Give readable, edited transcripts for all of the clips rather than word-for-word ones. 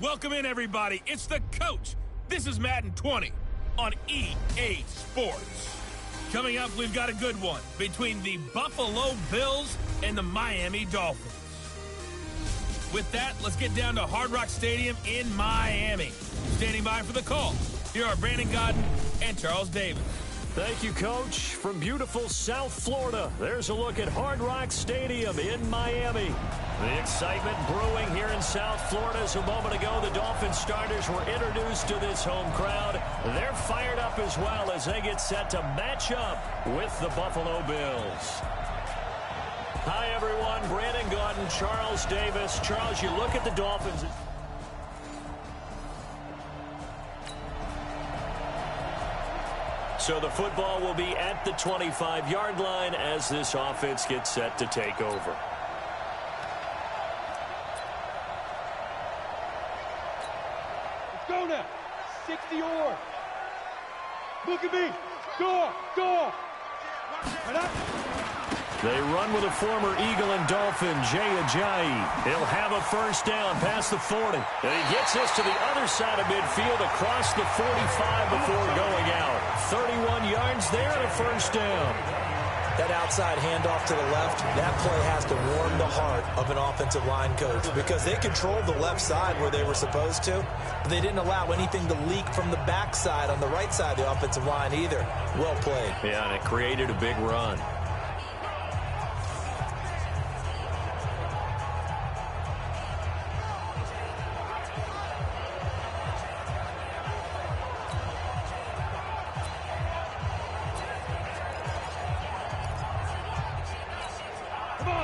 Welcome in, everybody. It's the coach. This is Madden 20 on EA Sports. Coming up, we've got a good one between the Buffalo Bills and the Miami Dolphins. With that, let's get down to Hard Rock Stadium in Miami. Standing by for the call, here are Brandon Godden and Charles Davis. Thank you, Coach. From beautiful South Florida, there's a look at Hard Rock Stadium in Miami. The excitement brewing here in South Florida as a moment ago the Dolphins starters were introduced to this home crowd. They're fired up as well as they get set to match up with the Buffalo Bills. Hi, everyone. Brandon Godden, Charles Davis. Charles, you look at the Dolphins. So the football will be at the 25-yard line as this offense gets set to take over. Let's go now. 60 or. Look at me. Go. Right up. They run with a former Eagle and Dolphin, Jay Ajayi. He'll have a first down past the 40. And he gets this to the other side of midfield across the 45 before going out. 31 yards there and a first down. That outside handoff to the left, that play has to warm the heart of an offensive line coach because they controlled the left side where they were supposed to, but they didn't allow anything to leak from the backside on the right side of the offensive line either. Well played. Yeah, and it created a big run.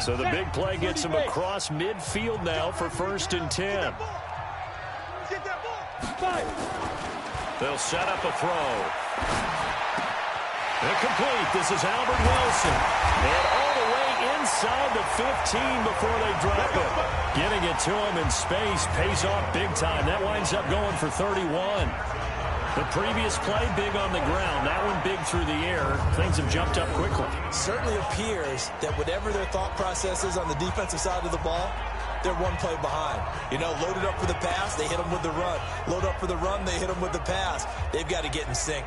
So the big play gets him across midfield now for 1st and 10. They'll set up a throw. Incomplete. This is Albert Wilson. And all the way inside the 15 before they drop it. Getting it to him in space pays off big time. That winds up going for 31. The previous play, big on the ground. That one big through the air. Things have jumped up quickly. Certainly appears that whatever their thought process is on the defensive side of the ball, they're one play behind. You know, loaded up for the pass, they hit them with the run. Load up for the run, they hit them with the pass. They've got to get in sync.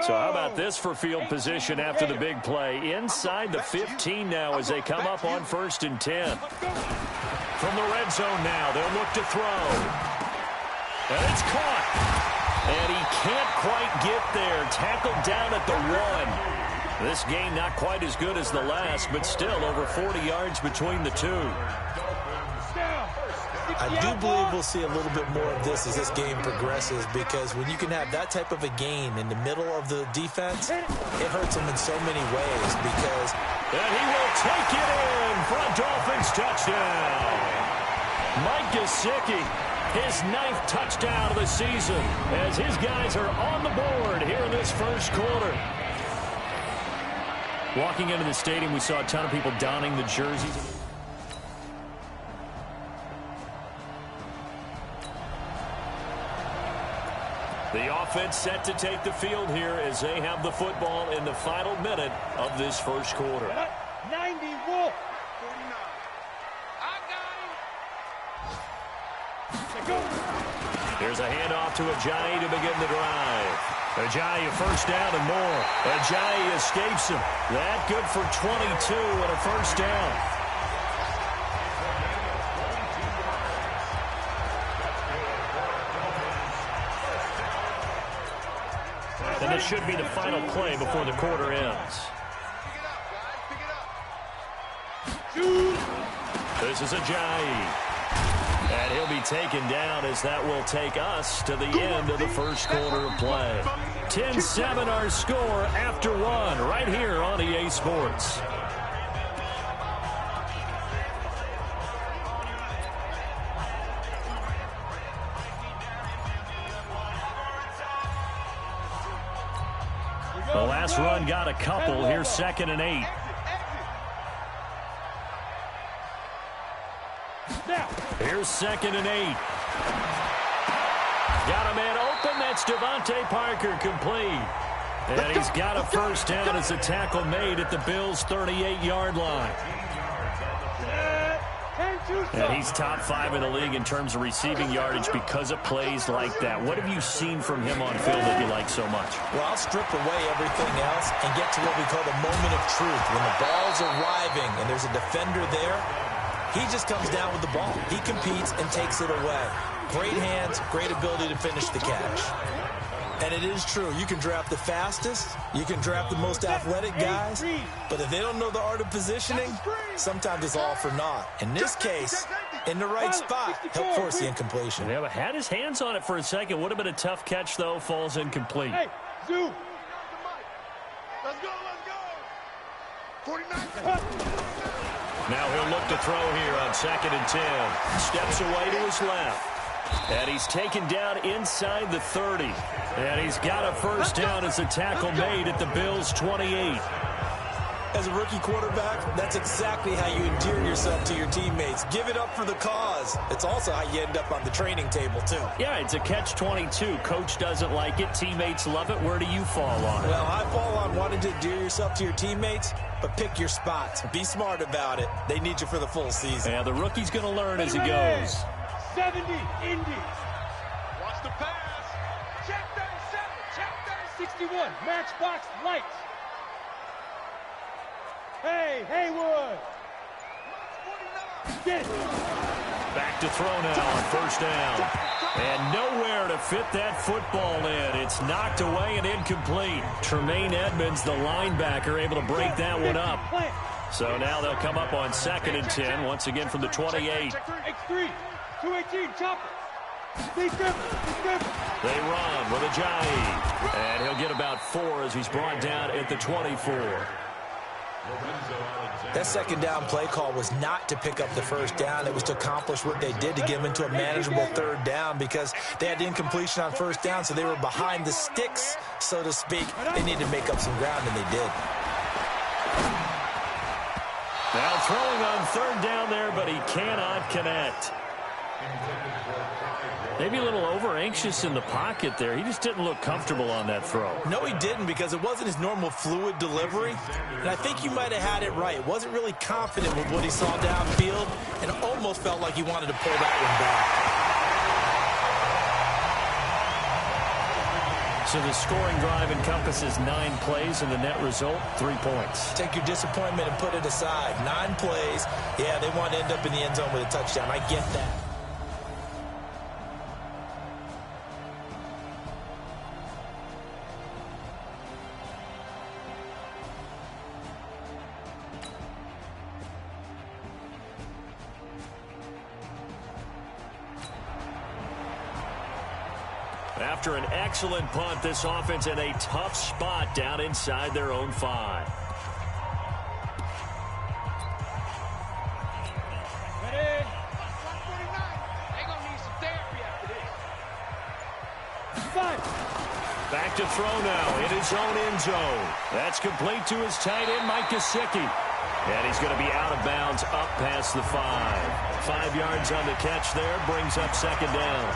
So how about this for field position after the big play? Inside the 15 now as they come up on 1st and 10. From the red zone now, they'll look to throw. And it's caught. And he can't quite get there. Tackled down at the 1. This game not quite as good as the last, but still over 40 yards between the two. I do believe we'll see a little bit more of this as this game progresses because when you can have that type of a game in the middle of the defense, it hurts them in so many ways because... And he will take it in for a Dolphins touchdown. Mike Gesicki, his 9th touchdown of the season as his guys are on the board here in this first quarter. Walking into the stadium, we saw a ton of people donning the jerseys. The offense set to take the field here as they have the football in the final minute of this first quarter. 90 Wolf. 49. Here's a handoff to Ajayi to begin the drive. Ajayi a first down and more. Ajayi escapes him. That good for 22 and a first down. And this should be the final play before the quarter ends. This is Ajayi. And he'll be taken down as that will take us to the end of the first quarter of play. 10-7 our score after 1 right here on EA Sports. The last run got a couple. Here's 2nd and 8. Here's 2nd and 8. Got a man open. That's Devontae Parker complete. And he's got a first down as a tackle made at the Bills' 38-yard line. And he's top 5 in the league in terms of receiving yardage because of plays like that. What have you seen from him on field that you like so much? Well, I'll strip away everything else and get to what we call the moment of truth. When the ball's arriving and there's a defender there, he just comes down with the ball. He competes and takes it away. Great hands, great ability to finish the catch. And it is true. You can draft the fastest. You can draft the most athletic guys. But if they don't know the art of positioning, sometimes it's all for naught. In this case, in the right spot, he'll force the incompletion. Yeah, but had his hands on it for a second. Would have been a tough catch, though. Falls incomplete. Hey, Zoo. Let's go, let's go. 49. Now he'll look to throw here on 2nd and 10. Steps away to his left. And he's taken down inside the 30. And he's got a first down as a tackle made at the Bills' 28. As a rookie quarterback, that's exactly how you endear yourself to your teammates. Give it up for the cause. It's also how you end up on the training table, too. Yeah, it's a catch-22. Coach doesn't like it. Teammates love it. Where do you fall on it? Well, I fall on wanting to endear yourself to your teammates, but pick your spots. Be smart about it. They need you for the full season. Yeah, the rookie's going to learn as he goes. 70, Indy. Watch the pass. Check 37, check 61, Matchbox Lights. Hey, Haywood. Get it. Back to throw now on first down. And nowhere to fit that football in. It's knocked away and incomplete. Tremaine Edmonds, the linebacker, able to break that one up. So now they'll come up on 2nd and 10, once again from the 28. X3, 218, chopper. They run with Ajayi. And he'll get about 4 as he's brought down at the 24. That second down play call was not to pick up the first down. It was to accomplish what they did to get them into a manageable 3rd down because they had the incompletion on first down, so they were behind the sticks, so to speak. They needed to make up some ground, and they did. Now throwing on 3rd down there, but he cannot connect. Maybe a little over-anxious in the pocket there. He just didn't look comfortable on that throw. No, he didn't, because it wasn't his normal fluid delivery. And I think you might have had it right. Wasn't really confident with what he saw downfield and almost felt like he wanted to pull that one back. So the scoring drive encompasses 9 plays, and the net result, 3 points. Take your disappointment and put it aside. 9 plays. Yeah, they want to end up in the end zone with a touchdown. I get that. After an excellent punt, this offense in a tough spot down inside their own 5. Ready? 149. They're going to need some therapy after this. 5. Back to throw now in his own end zone. That's complete to his tight end, Mike Gesicki. And he's going to be out of bounds up past the 5. 5 yards on the catch there, brings up 2nd down.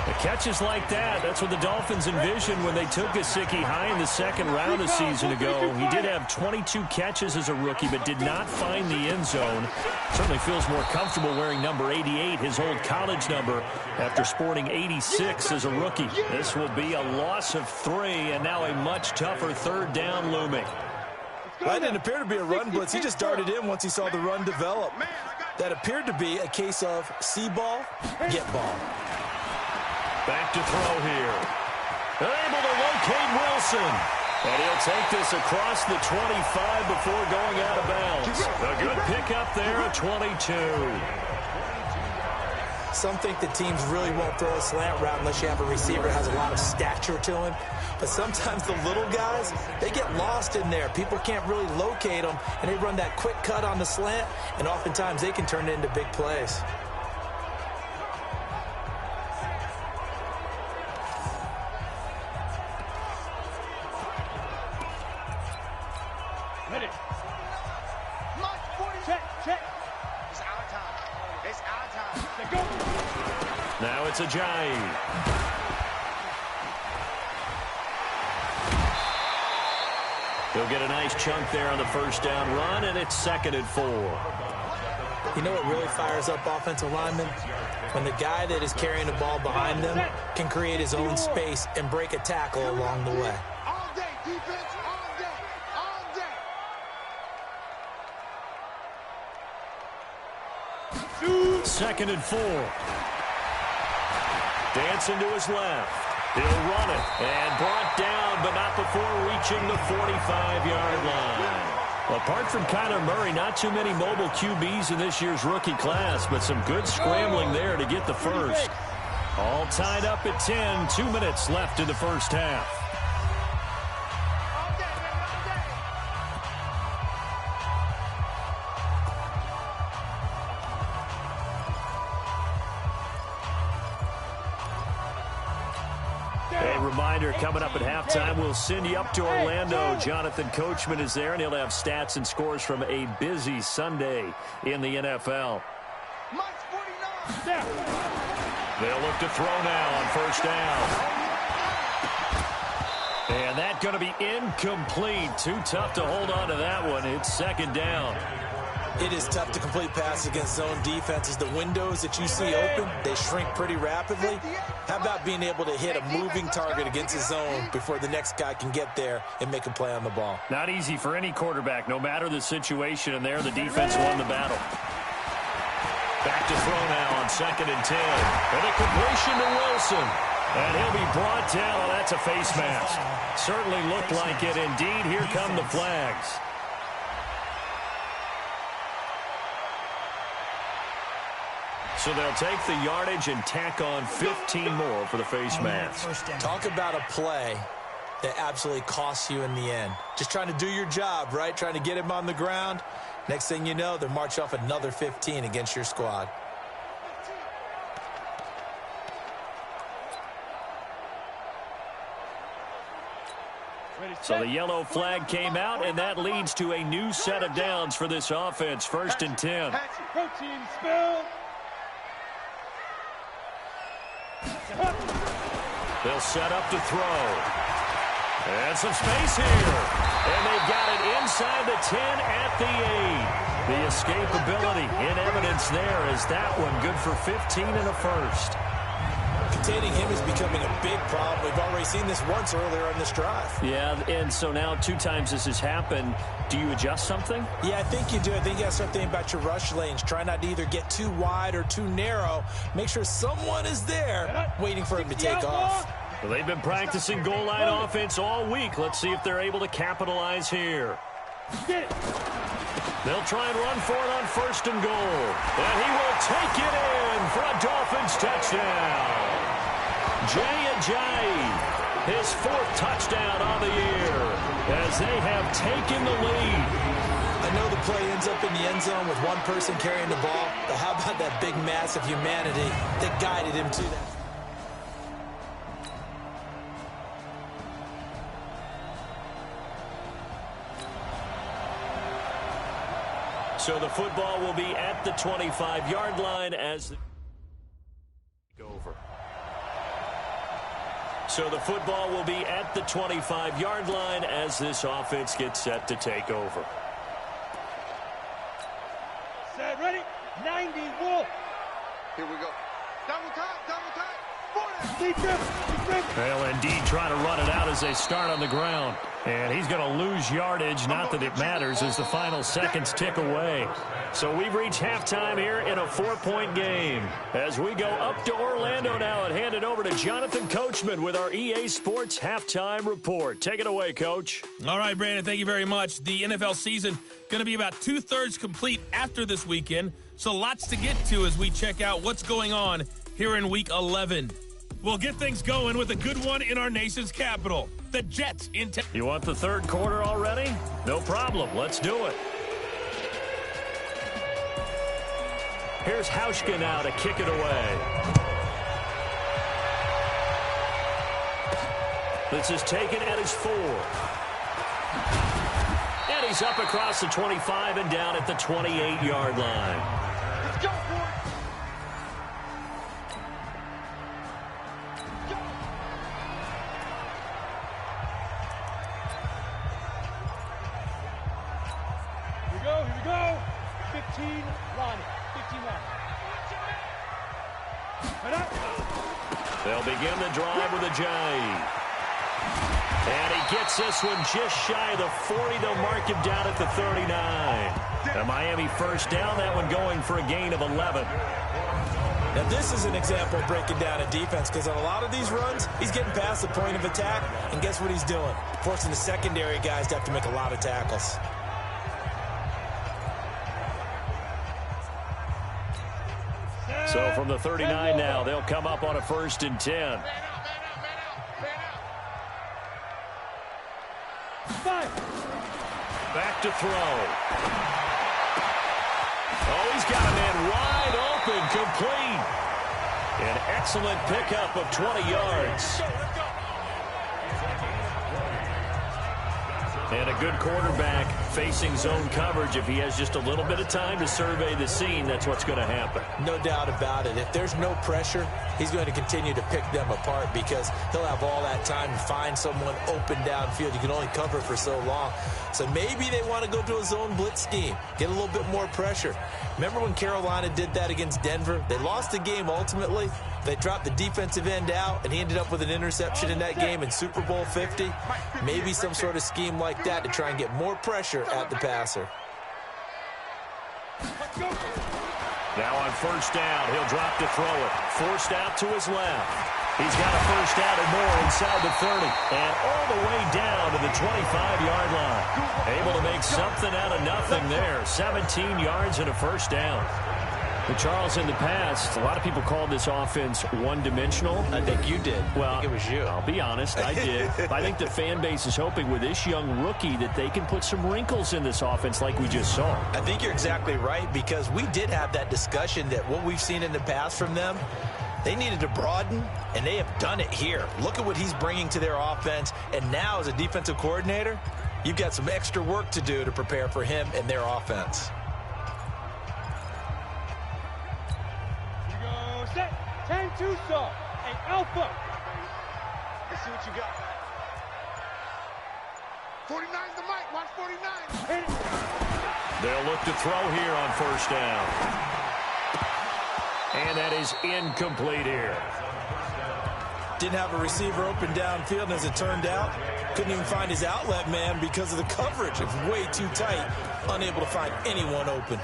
The catches like that, that's what the Dolphins envisioned when they took Gesicki high in the 2nd round a season ago. He did have 22 catches as a rookie, but did not find the end zone. Certainly feels more comfortable wearing number 88, his old college number, after sporting 86 as a rookie. This will be a loss of 3, and now a much tougher 3rd down looming. That didn't appear to be a run blitz. He just darted in once he saw the run develop. That appeared to be a case of see ball, get ball. Back to throw here. They're able to locate Wilson. And he'll take this across the 25 before going out of bounds. A good pickup there at 22. Some think the teams really won't throw a slant route unless you have a receiver that has a lot of stature to him. But sometimes the little guys, they get lost in there. People can't really locate them, and they run that quick cut on the slant, and oftentimes they can turn it into big plays. Ready. Check. Check. It's our time. It's our time. Let go. Now it's Ajayi. He'll get a nice chunk there on the first down run, and it's 2nd and 4. You know what really fires up offensive linemen? When the guy that is carrying the ball behind them can create his own space and break a tackle along the way. All day, defense, all day, all day. 2nd and 4. Dancing to his left. He'll run it and brought down, but not before reaching the 45-yard line. Apart from Kyler Murray, not too many mobile QBs in this year's rookie class, but some good scrambling there to get the first. All tied up at 10, 2 minutes left in the first half. A reminder, coming up at halftime, we'll send you up to Orlando. Jonathan Coachman is there, and he'll have stats and scores from a busy Sunday in the NFL. They'll look to throw now on first down. And that's going to be incomplete. Too tough to hold on to that one. It's 2nd down. It is tough to complete passes against zone defenses. The windows that you see open, they shrink pretty rapidly. How about being able to hit a moving target against a zone before the next guy can get there and make a play on the ball? Not easy for any quarterback, no matter the situation, and there the defense won the battle. Back to throw now on 2nd and 10. And a completion to Wilson. And he'll be brought down. Oh, that's a face mask. Certainly looked like it. Indeed, here come the flags. So they'll take the yardage and tack on 15 more for the face mask. Talk about a play that absolutely costs you in the end. Just trying to do your job, right? Trying to get him on the ground. Next thing you know, they'll march off another 15 against your squad. So the yellow flag came out, and that leads to a new set of downs for this offense. 1st and 10. Protein spill. They'll set up to throw. And some space here. And they've got it inside the 10 at the 8. The escapability in evidence there as that one good for 15 and a first. Containing him is becoming a big problem. We've already seen this once earlier on this drive. Yeah, and so now 2 times this has happened. Do you adjust something? Yeah, I think you do. I think you got to start thinking about your rush lanes. Try not to either get too wide or too narrow. Make sure someone is there waiting for him to take off. Well, they've been practicing goal line offense all week. Let's see if they're able to capitalize here. They'll try and run for it on 1st and goal. And he will take it in for a Dolphins touchdown. Jay Ajayi, his 4th touchdown on the year as they have taken the lead. I know the play ends up in the end zone with one person carrying the ball, but how about that big mass of humanity that guided him to that? So the football will be at the 25-yard line as the over. So the football will be at the 25-yard line as this offense gets set to take over. Set, ready, 90, Wolf. Here we go. Double time, 40. Deep grip. They'll indeed try to run it out as they start on the ground. And he's going to lose yardage, not that it matters, as the final seconds tick away. So we've reached halftime here in a 4-point game. As we go up to Orlando now and hand it over to Jonathan Coachman with our EA Sports Halftime Report. Take it away, Coach. All right, Brandon, thank you very much. The NFL season going to be about 2/3 complete after this weekend, so lots to get to as we check out what's going on here in Week 11. We'll get things going with a good one in our nation's capital. The Jets in town. You want the 3rd quarter already? No problem. Let's do it. Here's Hauschka now to kick it away. This is taken at his 4. And he's up across the 25 and down at the 28-yard line. Let's go for it. They'll begin the drive with a J. And he gets this one just shy of the 40. They'll mark him down at the 39. A Miami first down, that one going for a gain of 11. Now, this is an example of breaking down a defense, because on a lot of these runs, he's getting past the point of attack, and guess what he's doing? Forcing the secondary guys to have to make a lot of tackles. So from the 39 now, they'll come up on a 1st and 10. Back to throw. Oh, he's got a man wide open, complete. An excellent pickup of 20 yards. And a good quarterback facing zone coverage. If he has just a little bit of time to survey the scene, that's what's going to happen. No doubt about it. If there's no pressure, he's going to continue to pick them apart, because he'll have all that time to find someone open downfield. You can only cover for so long. So maybe they want to go to a zone blitz scheme, get a little bit more pressure. Remember when Carolina did that against Denver? They lost the game ultimately. They dropped the defensive end out, and he ended up with an interception in that game in Super Bowl 50. Maybe some sort of scheme like that to try and get more pressure at the passer. Now on 1st down, he'll drop to throw it. Forced out to his left. He's got a 1st down and more inside the 30. And all the way down to the 25-yard line. Able to make something out of nothing there. 17 yards and a 1st down. But Charles, in the past, a lot of people called this offense one-dimensional. I think you did. Well, I think it was you. I'll be honest, I did. But I think the fan base is hoping with this young rookie that they can put some wrinkles in this offense like we just saw. I think you're exactly right, because we did have that discussion that what we've seen in the past from them, they needed to broaden, and they have done it here. Look at what he's bringing to their offense, and now as a defensive coordinator, you've got some extra work to do to prepare for him and their offense. 10 Tucson, and Alpha. Let's see what you got. 49's the mic. Watch 49. They'll look to throw here on 1st down. And that is incomplete here. Didn't have a receiver open downfield, and as it turned out, couldn't even find his outlet man because of the coverage. It was way too tight, unable to find anyone open.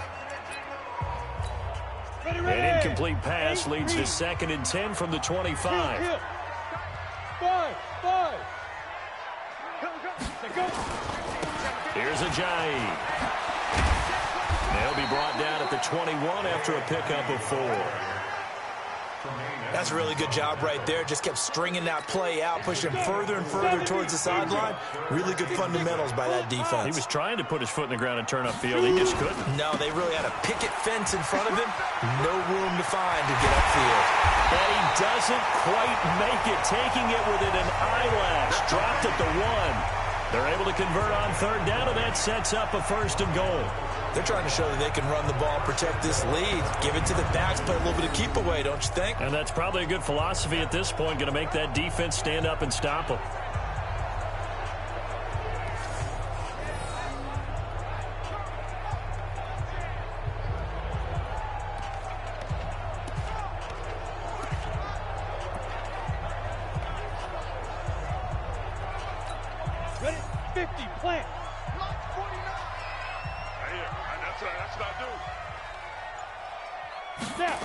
An incomplete pass leads to 2nd and 10 from the 25. 5. Here's a J. They'll be brought down at the 21 after a pickup of 4. That's a really good job right there. Just kept stringing that play out, pushing further and further towards the sideline. Really good fundamentals by that defense. He was trying to put his foot in the ground and turn upfield. He just couldn't. No, they really had a picket fence in front of him. No room to find to get upfield. And he doesn't quite make it, taking it within an eyelash. Dropped at the 1. They're able to convert on 3rd down, and that sets up a 1st and goal. They're trying to show that they can run the ball, protect this lead, give it to the backs, play a little bit of keep away, don't you think? And that's probably a good philosophy at this point, going to make that defense stand up and stop them. Ready? 50, plant. That's what I do. Snap.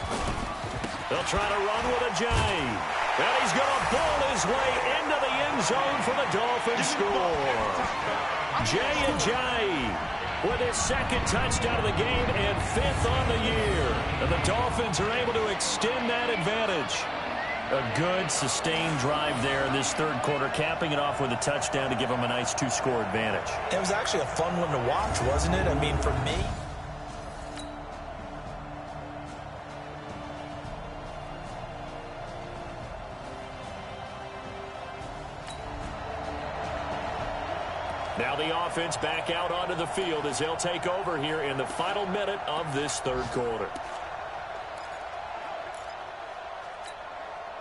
They'll try to run with a J. And he's going to ball his way into the end zone for the Dolphins score. J with his 2nd touchdown of the game and 5th on the year. And the Dolphins are able to extend that advantage. A good, sustained drive there in this 3rd quarter, capping it off with a touchdown to give them a nice 2-score advantage. It was actually a fun one to watch, wasn't it? I mean, for me. Now the offense back out onto the field as they'll take over here in the final minute of this 3rd quarter.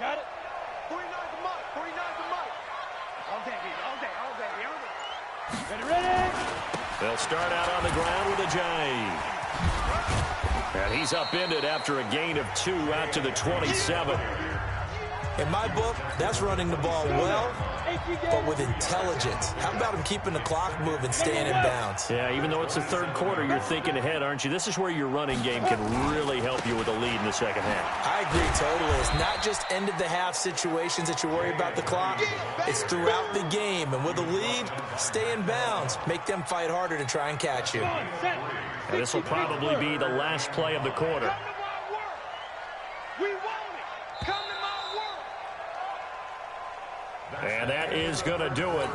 Got it. 49's the mic. 49's the mic. All day. Ready. They'll start out on the ground with a J. And he's upended after a gain of 2 out to the 27. In my book, that's running the ball well, but with intelligence. How about him keeping the clock moving, staying in bounds? Yeah, even though it's the third quarter, you're thinking ahead, aren't you? This is where your running game can really help you with a lead in the second half. I agree totally. It's not just end-of-the-half situations that you worry about the clock. It's throughout the game. And with a lead, stay in bounds. Make them fight harder to try and catch you. And this will probably be the last play of the quarter. And that is going to do it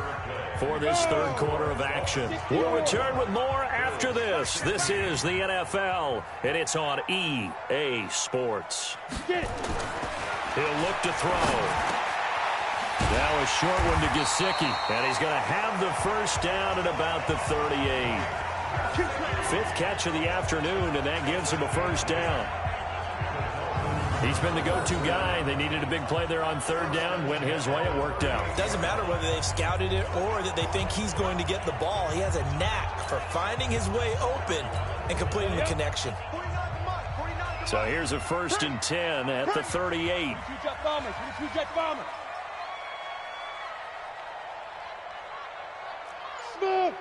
for this third quarter of action. We'll return with more after this. This is the NFL, and it's on EA Sports. He'll look to throw. Now a short one to Gesicki, and he's going to have the first down at about the 38. Fifth catch of the afternoon, and that gives him a first down. He's been the go-to guy. They needed a big play there on third down. Went his way. It worked out. Doesn't matter whether they've scouted it or that they think he's going to get the ball. He has a knack for finding his way open and completing the connection. So here's a 1st and 10 at the 38. Smooth.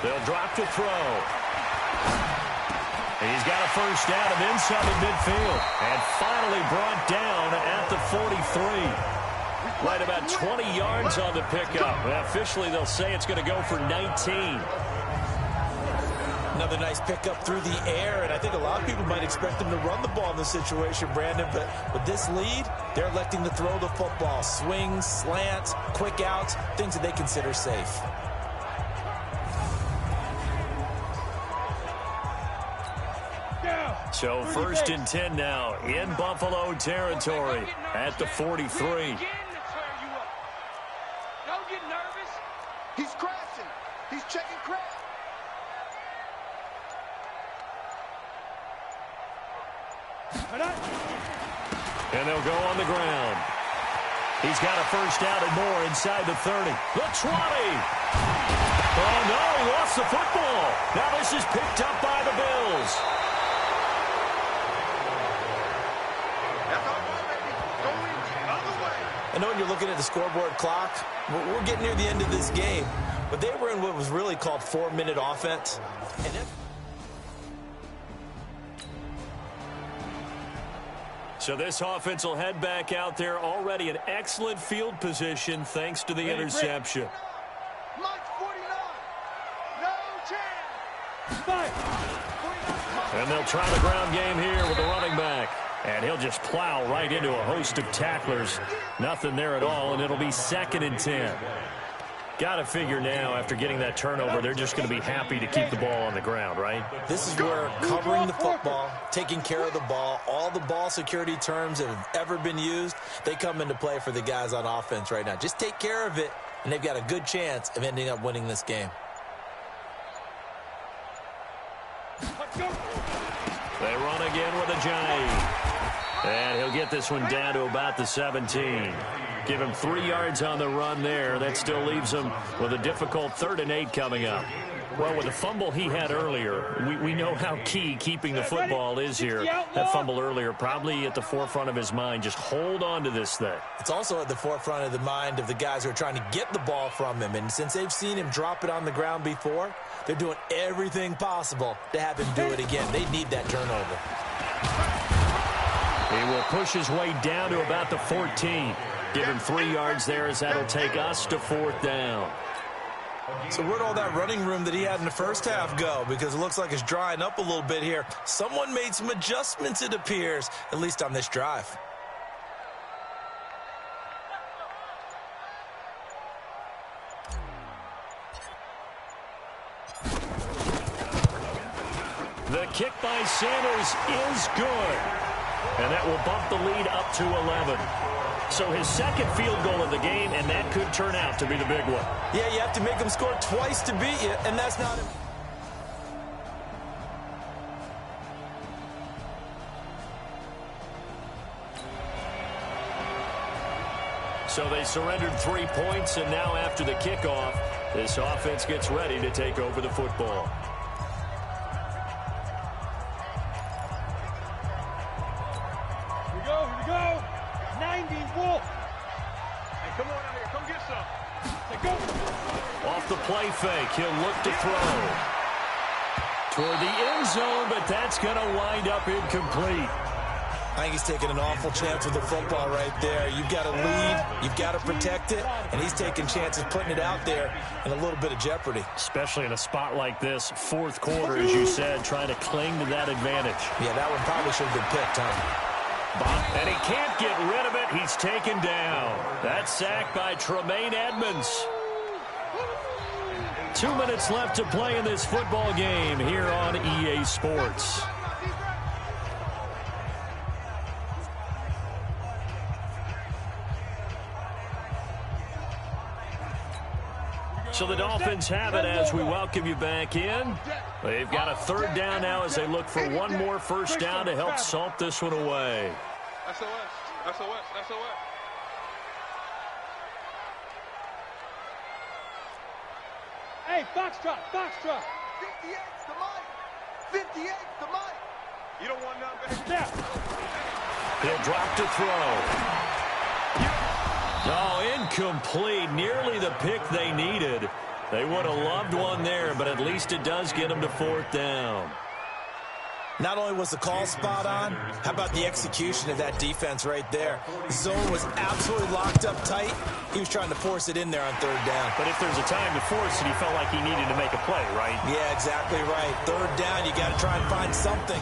They'll drop to throw. He's got a first down and then some at midfield. And finally brought down at the 43. Right about 20 yards on the pickup. And officially, they'll say it's going to go for 19. Another nice pickup through the air, and I think a lot of people might expect them to run the ball in this situation, Brandon, but with this lead, they're electing to throw the football. Swings, slants, quick outs, things that they consider safe. So 1st and 10 now in Buffalo territory at the 43. Don't get nervous. He's crashing. He's checking crash. And they'll go on the ground. He's got a first down and more inside the 30. The 20. Oh, no, he lost the football. Now this is picked up by the Bills. I know when you're looking at the scoreboard clock, we're getting near the end of this game, but they were in what was really called 4-minute offense. And so this offense will head back out there, already in excellent field position thanks to the interception. Mike 49. No chance. And they'll try the ground game here with the running back. And he'll just plow right into a host of tacklers. Nothing there at all, and it'll be 2nd and 10. Got to figure now, after getting that turnover, they're just going to be happy to keep the ball on the ground, right? this is where covering the football, taking care of the ball, all the ball security terms that have ever been used, they come into play for the guys on offense right now. Just take care of it, and they've got a good chance of ending up winning this game. They run again with a Johnny. And he'll get this one down to about the 17. Give him 3 yards on the run there. That still leaves him with a difficult 3rd and 8 coming up. Well, with the fumble he had earlier, we know how key keeping the football is here. That fumble earlier probably at the forefront of his mind. Just hold on to this thing. It's also at the forefront of the mind of the guys who are trying to get the ball from him. And since they've seen him drop it on the ground before, they're doing everything possible to have him do it again. They need that turnover. He will push his way down to about the 14. Give him 3 yards there, as that'll take us to 4th down. So where'd all that running room that he had in the first half go? Because it looks like it's drying up a little bit here. Someone made some adjustments, it appears, at least on this drive. The kick by Sanders is good. And that will bump the lead up to 11. So his 2nd field goal of the game, and that could turn out to be the big one. Yeah, you have to make them score twice to beat you, and that's not... So they surrendered 3 points, and now after the kickoff, this offense gets ready to take over the football. Here we go. 90 Wolf. Hey, come on out here. Come get some. Let's go. Off the play fake, he'll look to throw. Toward the end zone, but that's going to wind up incomplete. I think he's taking an awful chance with the football right there. You've got to lead, you've got to protect it, and he's taking chances putting it out there in a little bit of jeopardy. Especially in a spot like this, fourth quarter, as you said, trying to cling to that advantage. Yeah, that one probably should have been picked, huh? And he can't get rid of it. He's taken down. That's sacked by Tremaine Edmonds. 2 minutes left to play in this football game here on EA Sports. So the Dolphins have it as we welcome you back in. They've got a third down now as they look for one more first down to help salt this one away. SOS. Hey, Foxtrot. 58's the mic. 58's the mic. You don't want none, baby. Snap. He'll drop to throw. Oh, incomplete. Nearly the pick they needed. They would have loved one there, but at least it does get them to fourth down. Not only was the call spot on, how about the execution of that defense right there? The zone was absolutely locked up tight. He was trying to force it in there on third down. But if there's a time to force it, he felt like he needed to make a play, right? Yeah, exactly right. Third down, you got to try and find something.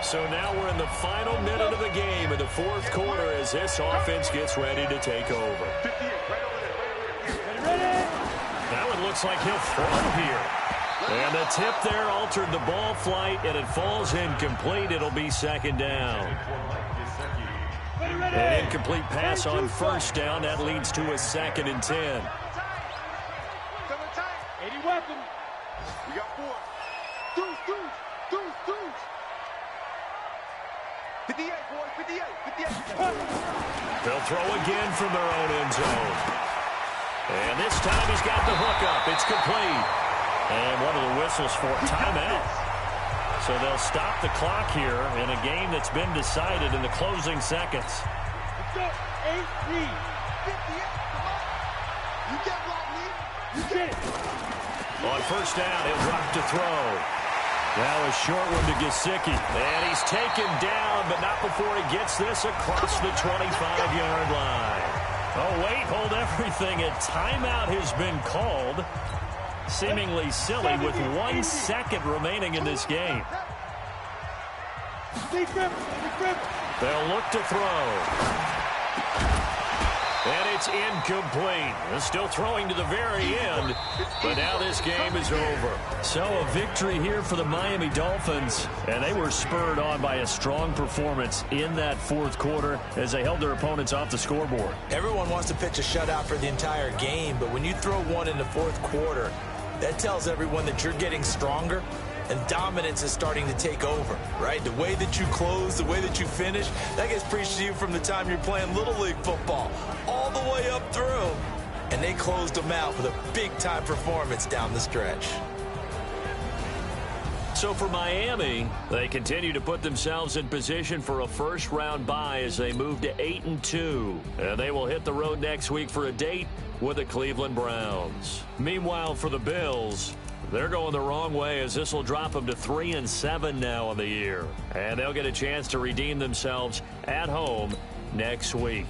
So now we're in the final minute of the game in the fourth quarter as this offense gets ready to take over. 58, right over there. Ready? Now it looks like he'll throw here. And the tip there altered the ball flight, and it falls incomplete. It'll be second down. An incomplete pass on first down. That leads to a 2nd and 10. 80 weapon. We got 4. Deuce. 58, boys. 58. They'll throw again from their own end zone. And this time he's got the hook up. It's complete. And one of the whistles for timeout. So they'll stop the clock here in a game that's been decided in the closing seconds. Let's go. 8 lead. 58, come on. You get what I need. You get it. On first down, he'll drop to throw. Now a short one to Gesicki. And he's taken down, but not before he gets this across the 25-yard line. Oh, wait, hold everything. A timeout has been called. Seemingly silly with 1 second remaining in this game. They'll look to throw. And it's incomplete. They're still throwing to the very end, but now this game is over. So a victory here for the Miami Dolphins, and they were spurred on by a strong performance in that fourth quarter as they held their opponents off the scoreboard. Everyone wants to pitch a shutout for the entire game, but when you throw one in the fourth quarter, that tells everyone that you're getting stronger and dominance is starting to take over, right? The way that you close, the way that you finish, that gets preached to you from the time you're playing Little League football all the way up through. And they closed them out with a big-time performance down the stretch. So for Miami, they continue to put themselves in position for a first-round bye as they move to 8-2. And they will hit the road next week for a date with the Cleveland Browns. Meanwhile, for the Bills, they're going the wrong way as this will drop them to 3-7 now on the year. And they'll get a chance to redeem themselves at home next week.